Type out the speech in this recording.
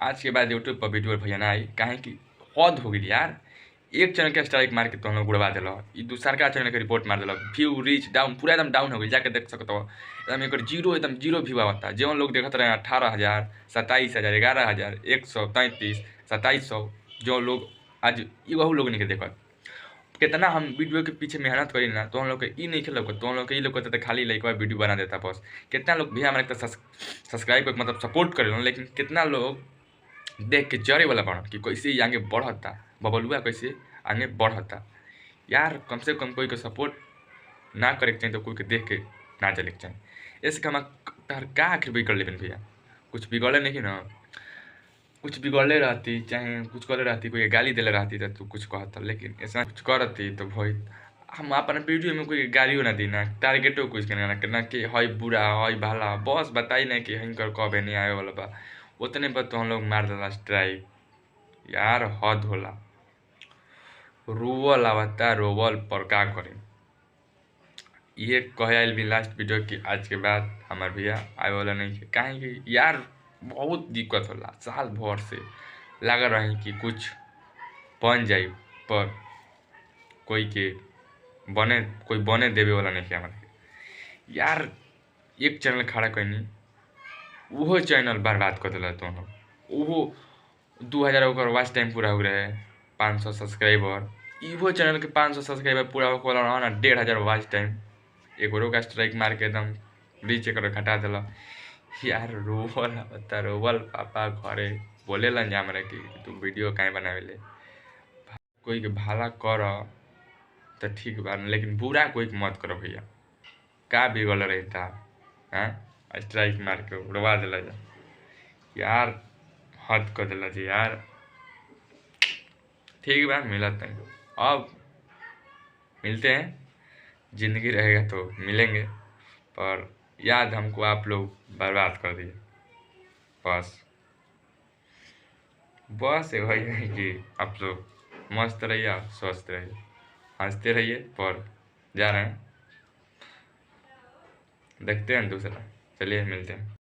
आज के बाद यूट्यूब पर वीडियो भैया ना आई काहे कि हद हो गई यार। एक चैनल के स्ट्राइक मार के तो हम लोग उड़वा दिल, दूसरका चैनल के रिपोर्ट मार दिल, व्यू रीच डाउन पूरा एकदम डाउन हो गई। जाके देख सकते हो एकदम एक एकदम जीरो व्यू आवता। जो लोग देखते रहे 18,000, 27,000, 11,000, 133, 2700 जो लोग आज वही लोग नहीं के देखत। कितना हम वीडियो के पीछे मेहनत करी ना तो हम लोग के ई नहीं खेल, तो हम लोग के ई लोग तो खाली लाइक वीडियो बना देता बस। कितना लोग भी हमारे सब्सक्राइब मतलब सपोर्ट करे, लेकिन कितना लोग देख के जरे वाला बढ़त कि कैसे आगे बढ़ता, बबलुआ कैसे आगे बढ़ता। यार कम से कम कोई के सपोर्ट ना करे के चाहिए तो कोई के देख के ना चले के चाहिए। इसके हम का आखिर बिगड़ लेकिन भैया कुछ बिगड़े नहीं ना, कुछ बिगड़ले रहती चाहे कुछ कर रहती, कोई गाली दिले रहती तो तू कुछ कहता, लेकिन ऐसा कुछ करती तो भाई हम अपना वीडियो में कोई गालियो ना दी ना टारगेटो कुछ करना कि हई बुरा हई भला, बस बताई ना कि हिंकर कब नहीं आए वाला बा, उतने पर तो हम लोग मार दिला स्ट्राइक। यार हद होला, रोवल आवता रोवल पर का करें। ये कहे आयल भी लास्ट वीडियो कि आज के बाद हमार भैया आए वाला नहीं है, काहे कि यार बहुत दिक्कत होला। साल भर से लगा रहे कि कुछ बन जाए पर कोई बने देवे वाला नहीं है हमारे। यार एक चैनल खड़ा कैनी वो चैनल बर्बाद कर दिला तो वो 2000 ओकर वॉच टाइम पूरा हो रहे, 500 सब्सक्राइबर। इहो चैनल के 500 सब्सक्राइबर पूरा होकर ना 1500 वॉच टाइम, एगो का स्ट्राइक मार के एकदम रीच कर घटा दिला। यार रोवल पापा घरे बोले लन जा हमरा कि तू वीडियो काहे बनावेले, कोई के भला कर तो ठीक बा, लेकिन बुरा कोई के मत करो भैया। का बिगड़ रहता हाँ स्ट्राइक मार के उड़वा दिला जा, यार हद कर दिला जी यार। ठीक बा मिलत है, अब मिलते हैं, जिंदगी रहेगा तो मिलेंगे, पर याद हमको आप लोग बर्बाद कर दिए। बस वही है कि आप लोग मस्त रहिए, स्वस्थ रहिए, हंसते रहिए। पर जा रहे हैं, देखते हैं दूसरा, चलिए मिलते हैं।